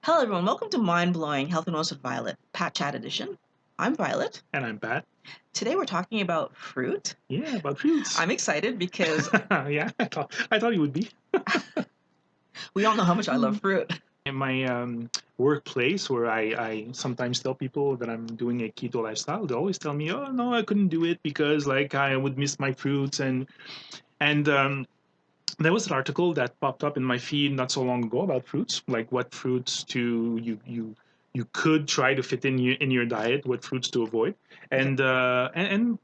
Hello, everyone. Welcome to Mind Blowing Health and Wellness with Violet, Pat Chat Edition. I'm Violet. And I'm Pat. Today we're talking about fruit. Yeah, about fruits. I'm excited because Yeah, I thought you would be. we all know how much I love fruit. In my workplace, where I sometimes tell people that I'm doing a keto lifestyle, they always tell me, "Oh no, I couldn't do it because like I would miss my fruits." And there was an article that popped up in my feed not so long ago about fruits, like what fruits to you could try to fit in your diet, what fruits to avoid. And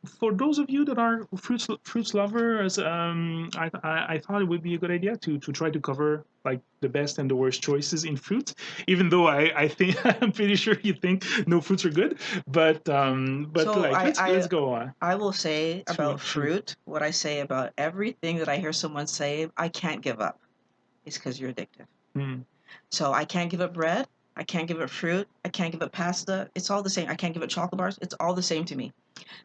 for those of you that are fruits lovers, I thought it would be a good idea to try to cover like the best and the worst choices in fruits. Even though I think I'm pretty sure you think no fruits are good, but So like let's go on I will say about to fruit what I say about everything that I hear someone say, I can't give up. It's because you're addicted. So I can't give up bread. I can't give up fruit. I can't give up pasta. It's all the same. I can't give up chocolate bars. It's all the same to me.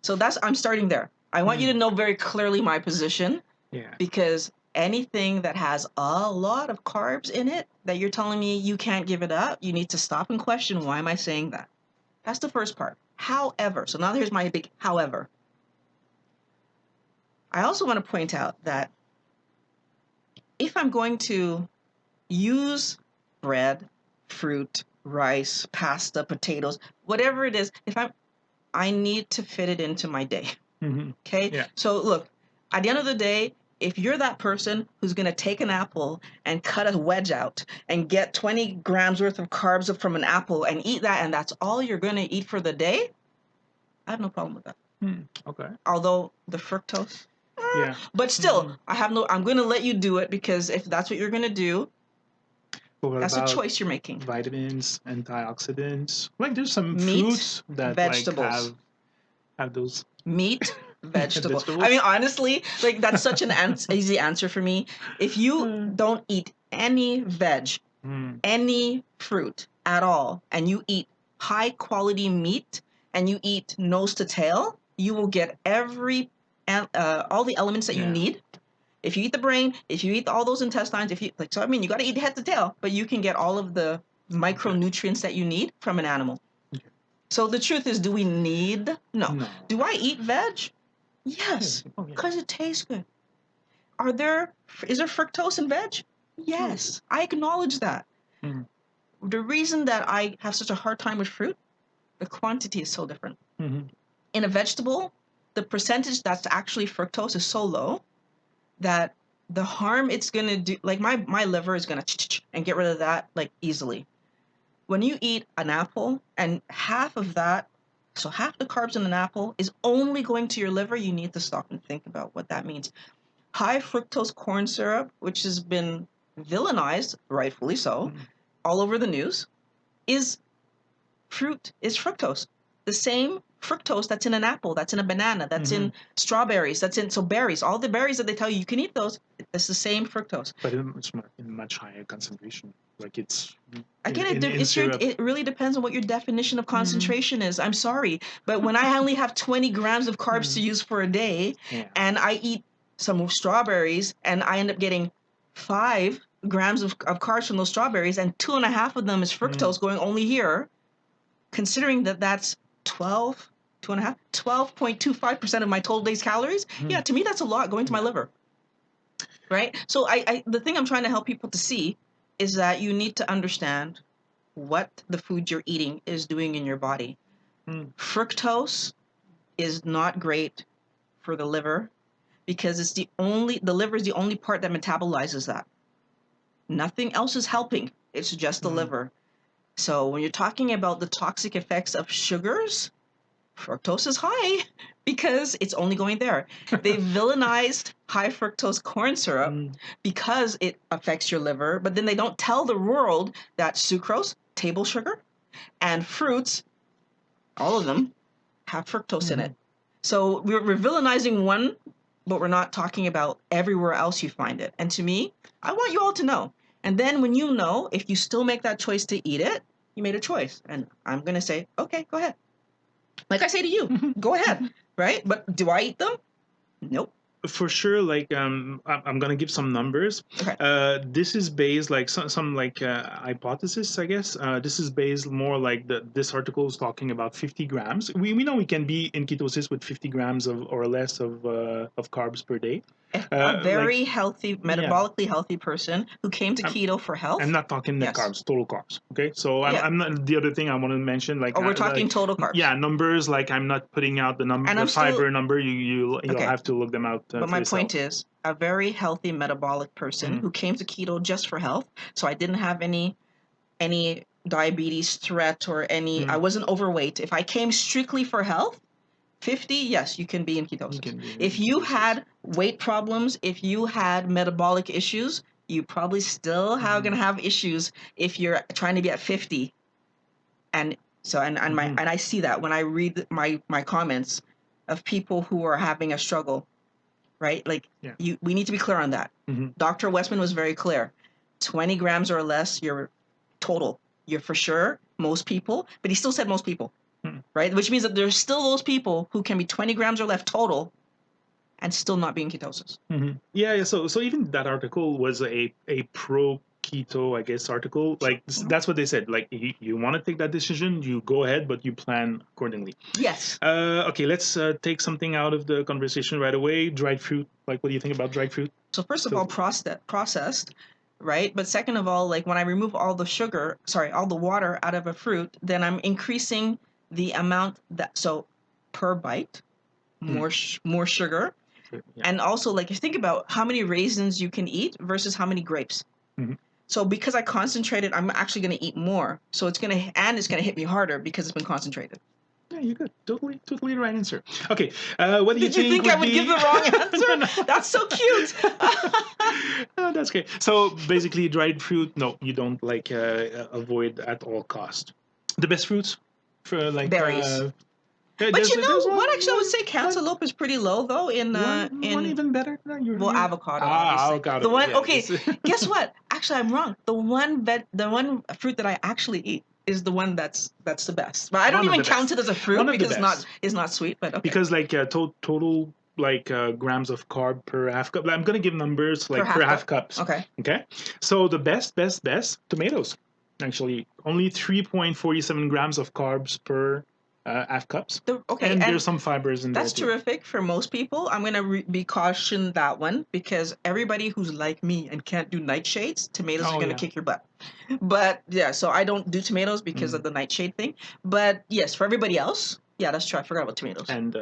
So I'm starting there. I want you to know very clearly my position. Yeah. Because anything that has a lot of carbs in it that you're telling me you can't give it up, you need to stop and question, why am I saying that? That's the first part. However, so now here's my big however. I also want to point out that if I'm going to use bread, fruit, rice, pasta, potatoes, whatever it is, I need to fit it into my day. Okay? Yeah. So look, at the end of the day, if you're that person who's going to take an apple and cut a wedge out and get 20 grams worth of carbs from an apple and eat that, and that's all you're going to eat for the day, I have no problem with that. Okay. Although the fructose, Yeah. but still, I'm going to let you do it, because if that's what you're going to do, But what that's a about choice you're making. vitamins, antioxidants? Like there's some Meat, fruits that vegetables. like have those Meat, vegetables. vegetables. I mean, honestly, like that's such an easy answer for me. If you don't eat any veg, any fruit at all, and you eat high quality meat and you eat nose to tail, you will get all the elements that you need. If you eat the brain, if you eat all those intestines, you got to eat head to tail, but you can get all of the micronutrients that you need from an animal. So the truth is, do we need? No. Do I eat veg? Yes, because it tastes good. Is there fructose in veg? Yes, I acknowledge that. The reason that I have such a hard time with fruit, the quantity is so different. In a vegetable, the percentage that's actually fructose is so low that the harm it's going to do, like my liver is going to and get rid of that like easily. When you eat an apple and half of that, so half the carbs in an apple is only going to your liver, you need to stop and think about what that means. High fructose corn syrup, which has been villainized, rightfully so, all over the news, is fructose. The same fructose that's in an apple, that's in a banana, that's in strawberries, so berries, all the berries that they tell you can eat those, it's the same fructose. But it's in much higher concentration. Like it's again, it really depends on what your definition of concentration is. I'm sorry, but when I only have 20 grams of carbs to use for a day, and I eat some strawberries and I end up getting 5 grams of carbs from those strawberries, and 2.5 of them is fructose going only here, considering that's 12.25% of my total day's calories. Yeah, to me that's a lot going to my liver, right? So the thing I'm trying to help people to see is that you need to understand what the food you're eating is doing in your body. Fructose is not great for the liver because the liver is the only part that metabolizes that. Nothing else is helping. It's just the liver. So when you're talking about the toxic effects of sugars, fructose is high because it's only going there. They villainized high fructose corn syrup because it affects your liver, but then they don't tell the world that sucrose, table sugar, and fruits, all of them, have fructose in it. So we're villainizing one, but we're not talking about everywhere else you find it. And to me, I want you all to know. And then when you know, if you still make that choice to eat it, you made a choice. And I'm going to say, okay, go ahead. Like I say to you, go ahead, right? But do I eat them? Nope. For sure, like I'm gonna give some numbers. Okay. This is based like some like hypothesis, I guess. This is based more like this article is talking about 50 grams. We know we can be in ketosis with 50 grams of or less of carbs per day. A Like very healthy, yeah, metabolically healthy person who came to keto for health. I'm not talking net Yes. carbs, total carbs. Okay, so Yeah. I'm not. The other thing I want to mention, like, Oh, we're talking like, total carbs. yeah, numbers. Like, I'm not putting out the number, And the I'm still- fiber number. You'll Okay. have to look them out. But For my yourself. point is, a very healthy metabolic person who came to keto just for health. So I didn't have any diabetes threat or any. I wasn't overweight. If I came strictly for health, 50, yes, you can be in ketosis. If you had weight problems, if you had metabolic issues, you probably still are going to have issues if you're trying to be at 50. And so and I see that when I read my comments of people who are having a struggle, right? Like we need to be clear on that. Dr. Westman was very clear. 20 grams or less, you're total. You're for sure most people, but he still said most people. Right? Which means that there's still those people who can be 20 grams or less total and still not be in ketosis. Yeah. So even that article was a pro keto, I guess, article. Like that's what they said. Like you want to take that decision, you go ahead, but you plan accordingly. Yes. Okay, let's take something out of the conversation right away. Dried fruit. Like, what do you think about dried fruit? So first of all, processed, right? But second of all, like when I remove all the water out of a fruit, then I'm increasing the amount per bite, more sugar. Yeah. And also, like, you think about how many raisins you can eat versus how many grapes. So because I concentrated, I'm actually going to eat more. So it's going to hit me harder because it's been concentrated. Yeah, you're good. Totally the right answer. Okay, what do you think? Did you think I would give the wrong answer? No. That's so cute. Oh, that's great. So basically, dried fruit, no, you don't like avoid at all cost. The best fruits for like berries. But you know what? Actually, I would say cantaloupe is pretty low though. One even better. Avocado. Obviously. Avocado. The one. Okay. Guess what? Actually, I'm wrong. The one fruit that I actually eat is the one that's the best. But I don't even count it as a fruit because it's not sweet. But okay. Because like total like grams of carb per half cup. I'm gonna give numbers like per half cups. Okay. Okay. So the best tomatoes. Actually, only 3.47 grams of carbs per half cups. And there's some fibers in there. That's terrific for most people. I'm going to be caution that one because everybody who's like me and can't do nightshades, tomatoes are going to kick your butt. But yeah, so I don't do tomatoes because of the nightshade thing. But yes, for everybody else, yeah, that's true. I forgot about tomatoes. And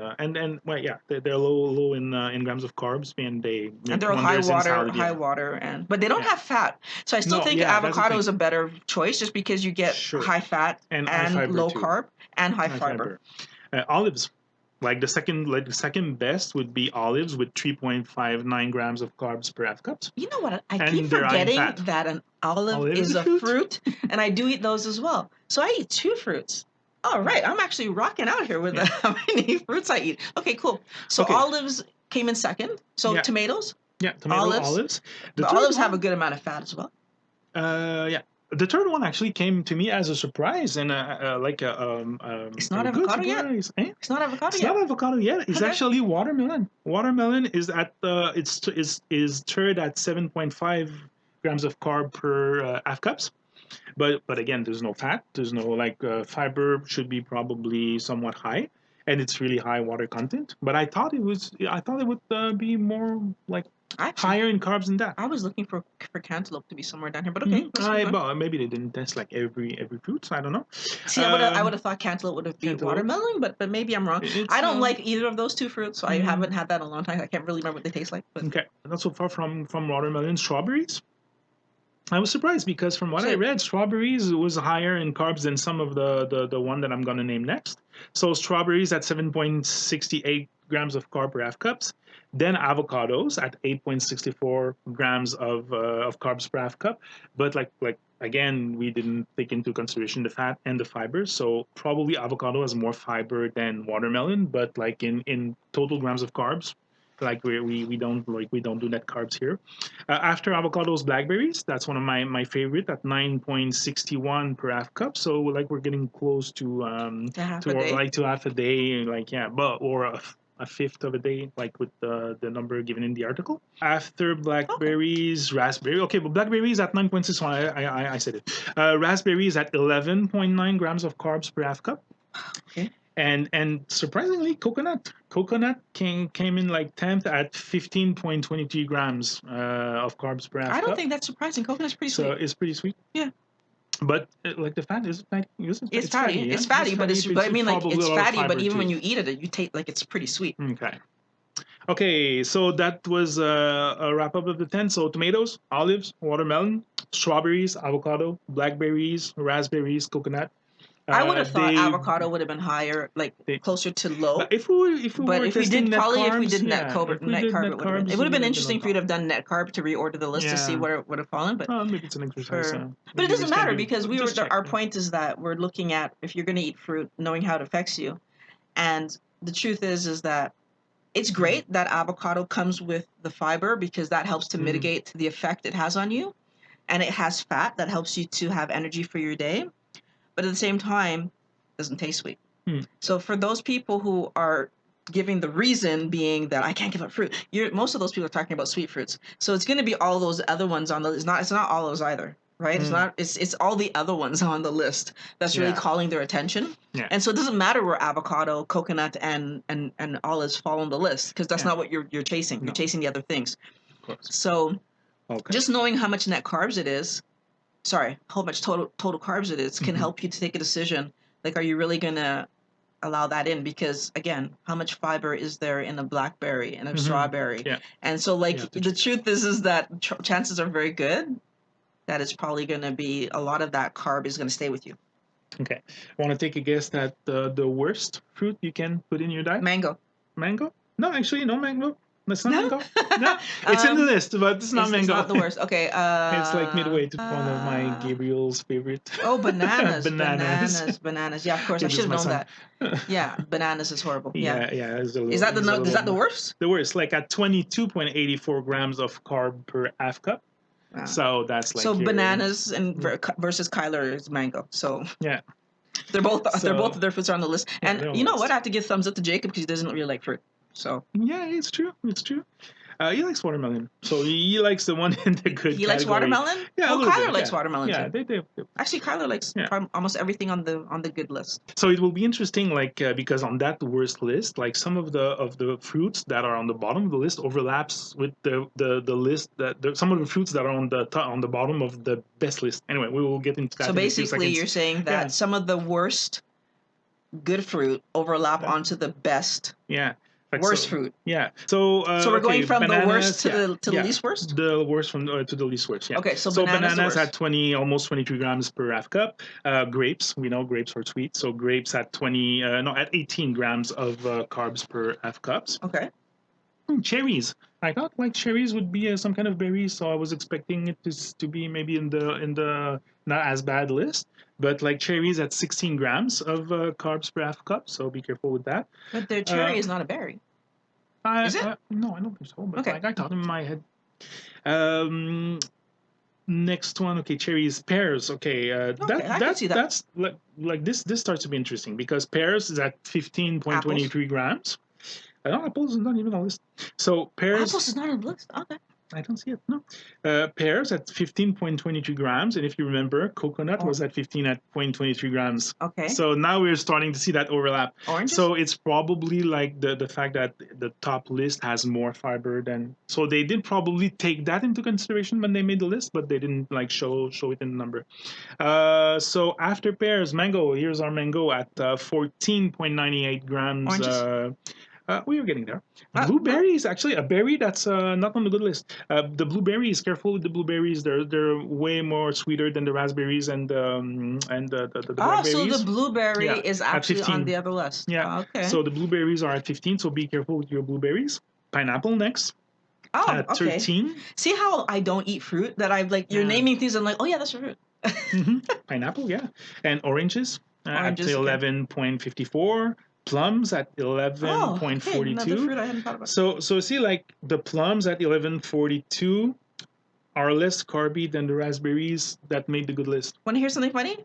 well, yeah, they're low in grams of carbs, and they're high water, but they don't have fat. So I still think avocado is a better choice just because you get high fat and low carb and high fiber. Olives. Like the second best would be olives with 3.59 grams of carbs per half cups. You know what? I keep forgetting that an olive is a fruit, and I do eat those as well. So I eat 2 fruits. All right, I'm actually rocking out here with how many fruits I eat. Okay, cool. So olives came in second. So tomatoes. Yeah, olives. The olives have a good amount of fat as well. Yeah. The third one actually came to me as a surprise and it's not avocado yet. It's not avocado yet. It's not avocado yet. It's actually watermelon. Watermelon is at is third at 7.5 grams of carb per half cups. But again, there's no fat. There's no fiber. Should be probably somewhat high, and it's really high water content. But I thought it would be more like. Higher in carbs than that. I was looking for cantaloupe to be somewhere down here, but okay. Well, maybe they didn't test like every fruit, so I don't know. See, I would have thought cantaloupe would have been watermelon, but maybe I'm wrong. I don't like either of those 2 fruits, so I haven't had that in a long time. I can't really remember what they taste like. But. Okay, not so far from watermelon. Strawberries. I was surprised because from what I read, strawberries was higher in carbs than some of the one that I'm going to name next. So strawberries at 7.68 grams of carb per half cups. Then avocados at 8.64 grams of carbs per half cup. But like again, we didn't take into consideration the fat and the fibers. So probably avocado has more fiber than watermelon. But like in total grams of carbs, like we don't do net carbs here. After avocados, blackberries. That's one of my favorite at 9.61 per half cup. So like we're getting close to half a day. Like to half a day. Like but or a fifth of a day, like with the number given in the article. After Okay. blackberries, raspberry. Okay, but blackberries at 9.6. I said it. Raspberries at 11.9 grams of carbs per half cup. Okay. And surprisingly, coconut came in like 10th at 15.23 grams of carbs per half I don't cup. think that's surprising. Coconut's pretty So sweet. it's pretty sweet. Yeah. But like the fat is like It's fatty. yeah? It's fatty, but I mean, like, probably it's a lot of fatty, but fiber even too. when you eat it, you taste like it's pretty sweet. Okay, so that was a wrap up of the 10. So tomatoes, olives, watermelon, strawberries, avocado, blackberries, raspberries, coconut. I would have thought They avocado would have been higher, like they closer to low. but if we But were if we testing did net probably carbs, if we did net yeah, carb, if we net did carb, net it would have been carbs, it would have been on interesting for you to have done net carb to reorder the list to see Yeah. where it would have fallen. But Maybe it's an exercise. but it maybe doesn't we can matter do- because just check, our yeah. point is that we're looking at if you're going to eat fruit, knowing how it affects you, and the truth is that it's great that avocado comes with the fiber because that helps to mitigate the effect it has on you, and it has fat that helps you to have energy for your day, but at the same time, it doesn't taste sweet. So for those people who are giving the reason being that I can't give up fruit, most of those people are talking about sweet fruits. So it's going to be all those other ones on the list. It's not all those either, right? It's all the other ones on the list that's really calling their attention. Yeah. And so it doesn't matter where avocado, coconut, and olives fall on the list because that's not what you're chasing. You're chasing the other things. Of course. So Okay. just knowing how much net carbs it is, how much total carbs it is, can help you to take a decision. Like, are you really gonna allow that in? Because again, how much fiber is there in a blackberry and a strawberry? Yeah. And so, like, the truth is that chances are very good that it's probably going to be a lot of that carb is going to stay with you. Okay. Want to take a guess at the worst fruit you can put in your diet? Mango. Mango? No, actually, no mango. That's not No? mango. No, it's in the list, but it's not mango. It's not the worst. Okay. It's like midway to one of my Gabriel's favorite. Oh, bananas. Bananas. Yeah, of course. I Which is should have my known son. that. Yeah, bananas is horrible. Yeah. It's a Is that little- is that the worst? The worst, like at 22.84 grams of carb per half cup. Wow. So that's like So bananas and versus Kyler is mango. So yeah, they're both their fruits are on the list. Yeah, And they're on you the know list. what? I have to give thumbs up to Jacob because he doesn't really like fruit. So yeah, it's true. He likes watermelon, so he likes the one in the good. He likes watermelon. Yeah, well, Kyler likes watermelon Yeah, too. they. Actually, Kyler likes almost everything on the good list. So it will be interesting, like because on that worst list, like some of the fruits that are on the bottom of the list overlaps with the list that some of the fruits that are on the bottom of the best list. Anyway, we will get into that. So basically, you're saying that some of the worst good fruit overlap onto the best. Yeah. Worst fruit. Yeah. So we're going from bananas, the worst to the least worst? The worst from to the least worst, yeah. Okay, so bananas at almost 23 grams per half cup. Grapes, we know grapes are sweet. So grapes at 18 grams of carbs per half cups. Okay. Cherries. I thought like cherries would be some kind of berry, so I was expecting it to be maybe in the not as bad list. But like cherries at 16 grams of carbs per half cup, so be careful with that. But the cherry is not a berry. Is it? No, I don't think so. But okay. I thought in my head. Next one, okay, cherries, pears. Okay, I can see that. That's like this. This starts to be interesting because pears is at 15.23 grams. Apples is not even on the list. So pears. Apples is not on the list. Okay. I don't see it. No. Pears at 15.23 grams, and if you remember, coconut was at 15.23 grams. Okay. So now we're starting to see that overlap. Oranges? So it's probably like the fact that the top list has more fiber than. So they did probably take that into consideration when they made the list, but they didn't like show it in the number. So after pears, mango. Here's our mango at 14.98 grams. Oranges? We are getting there. Blueberries, actually, a berry that's not on the good list. The blueberries, careful with the blueberries. They're way more sweeter than the raspberries and the blackberries. So the blueberry is actually on the other list. Yeah. Okay. So the blueberries are at 15. So be careful with your blueberries. Pineapple next. At 13. See how I don't eat fruit? That I've like you're naming things. I'm like, oh yeah, that's a fruit. Pineapple, yeah, and oranges at 11.54. Plums at 11.42. Another fruit I hadn't thought about. So see, like the plums at 11.42 are less carby than the raspberries that made the good list. Want to hear something funny?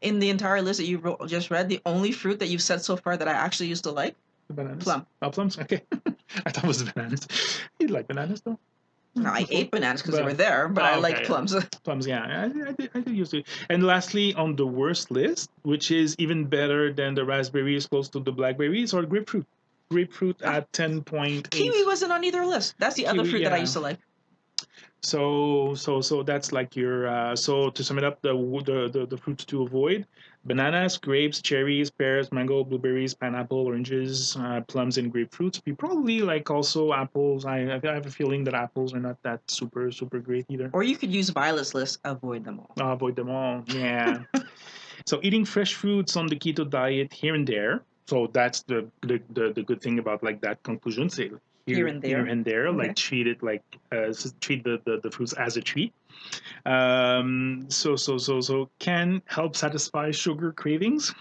In the entire list that you just read, the only fruit that you've said so far that I actually used to like The bananas? Plum. Oh, plums? Okay. I thought it was bananas. You like bananas, though? No, I Before? ate bananas because they were there, but I like Okay, plums. yeah. Plums, yeah. I did used to. And lastly, on the worst list, which is even better than the raspberries, close to the blackberries, or grapefruit. Grapefruit at 10.8. Kiwi wasn't on either list. That's the other Kiwi, fruit that I yeah. used to like. So that's like your so to sum it up, the fruits to avoid: bananas, grapes, cherries, pears, mango, blueberries, pineapple, oranges, plums, and grapefruits. You probably like also apples. I have a feeling that apples are not that super great either. Or you could use Violet's list, avoid them all. I'll avoid them all. Yeah. So eating fresh fruits on the keto diet here and there. So that's the good thing about like that conclusion. Say Here and there. here and there, Okay. like treat it like treat the fruits as a treat. So can help satisfy sugar cravings.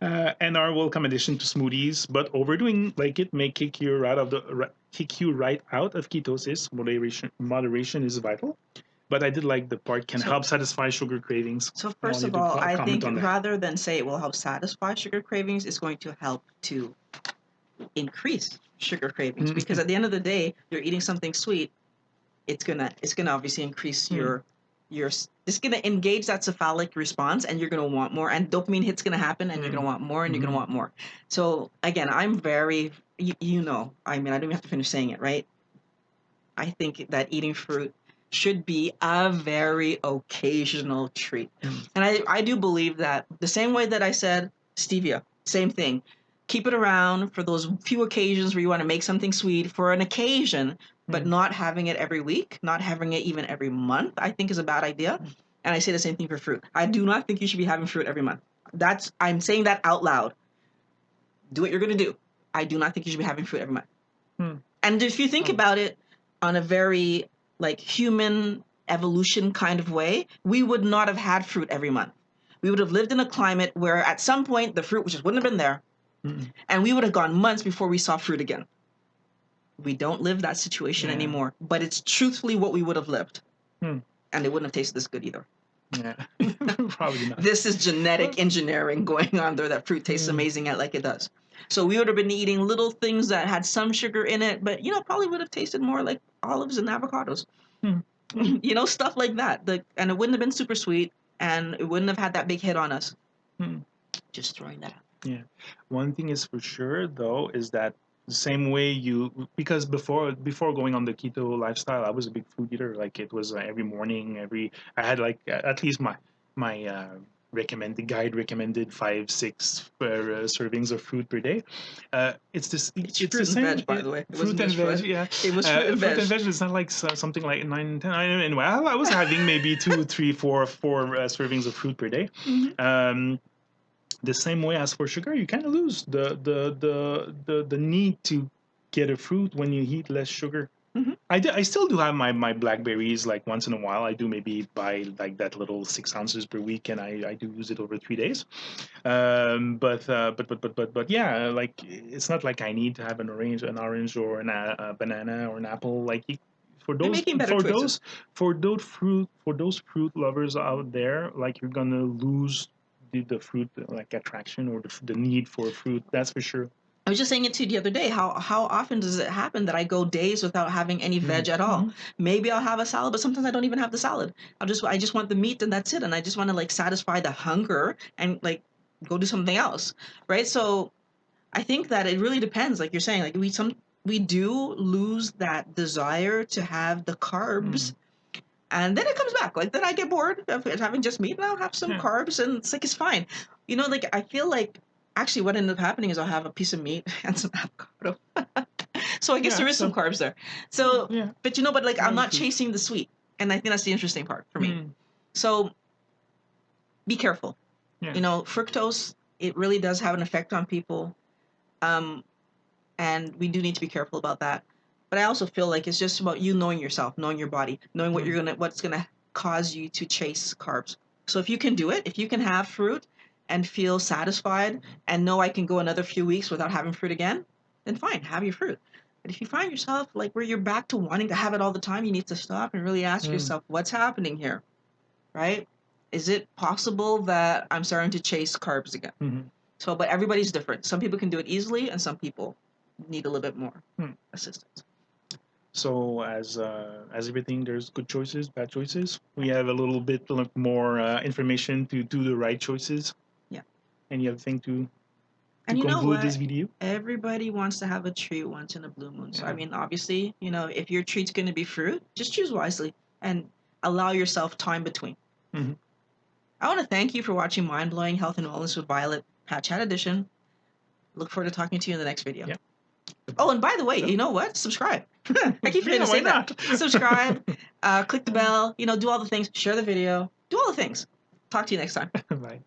And are welcome addition to smoothies, but overdoing like it may kick you right out of ketosis. Moderation is vital. But I did like the part can help satisfy sugar cravings. So I first want you of to all, I comment think on that. rather than say it will help satisfy sugar cravings, it's going to help to increase sugar cravings. Because at the end of the day, you're eating something sweet, it's gonna obviously increase your it's gonna engage that cephalic response, and you're gonna want more, and dopamine hit's gonna happen, and you're gonna want more, and you're gonna want more. So again, I'm very you know, I mean, I don't even have to finish saying it, right? I think that eating fruit should be a very occasional treat. And I do believe that the same way that I said stevia, same thing. Keep it around for those few occasions where you want to make something sweet for an occasion, but not having it every week, not having it even every month, I think is a bad idea. And I say the same thing for fruit. I do not think you should be having fruit every month. I'm saying that out loud. Do what you're going to do. I do not think you should be having fruit every month. And if you think about it on a very like human evolution kind of way, we would not have had fruit every month. We would have lived in a climate where at some point the fruit just wouldn't have been there. And we would have gone months before we saw fruit again. We don't live that situation anymore, but it's truthfully what we would have lived. And it wouldn't have tasted this good either. Yeah, probably not. This is genetic engineering going on there that fruit tastes amazing like it does. So we would have been eating little things that had some sugar in it, but probably would have tasted more like olives and avocados. Stuff like that. And it wouldn't have been super sweet, and it wouldn't have had that big hit on us. Just throwing that out. Yeah. One thing is for sure though is that the same way because before going on the keto lifestyle, I was a big food eater. Like it was every morning, I had like at least my recommended 5-6 servings of fruit per day. It's It's the fruit same. and veg, by the way. It Fruit and veg, yeah. It was fruit and veg. Fruit and veg is not like something like 9, 10. Anyway, I was having maybe 2, 3, 4 servings of fruit per day. The same way as for sugar, you kind of lose the need to get a fruit when you eat less sugar. I still do have my blackberries like once in a while. I do maybe buy like that little 6 ounces per week, and I do use it over 3 days. But yeah, like it's not like I need to have an orange or a banana or an apple. Like for those fruit lovers out there, like you're gonna lose the fruit like attraction or the need for fruit. That's for sure. I was just saying it to you the other day. How often does it happen that I go days without having any veg at all? Maybe I'll have a salad, but sometimes I don't even have the salad. I just want the meat and that's it. And I just want to like satisfy the hunger and like go do something else, right? So I think that it really depends. Like you're saying, like we do lose that desire to have the carbs. And then it comes back. Like then I get bored of having just meat, and I'll have some carbs, and it's fine. Like I feel like actually what ended up happening is I'll have a piece of meat and some avocado. So I guess there is some carbs there. So, but but like I'm not chasing the sweet, and I think that's the interesting part for me. So be careful. Fructose, it really does have an effect on people, and we do need to be careful about that. But I also feel like it's just about you knowing yourself, knowing your body, knowing what's gonna cause you to chase carbs. So if you can do it, if you can have fruit and feel satisfied and know I can go another few weeks without having fruit again, then fine, have your fruit. But if you find yourself like where you're back to wanting to have it all the time, you need to stop and really ask yourself, what's happening here, right? Is it possible that I'm starting to chase carbs again? So, but everybody's different. Some people can do it easily, and some people need a little bit more assistance. So as everything, there's good choices, bad choices. We have a little bit more information to do the right choices. Yeah. Any other thing to And you know conclude what? this video? Everybody wants to have a treat once in a blue moon. So, I Yeah. mean, obviously, if your treat's going to be fruit, just choose wisely and allow yourself time between. Mm-hmm. I want to thank you for watching Mind Blowing Health and Wellness with Violet, Pat Chat Edition. Look forward to talking to you in the next video. Yeah. Oh, and by the way, you know what? Subscribe. I keep forgetting to why say that. not? Subscribe, click the bell, do all the things, share the video, do all the things. Talk to you next time. Bye.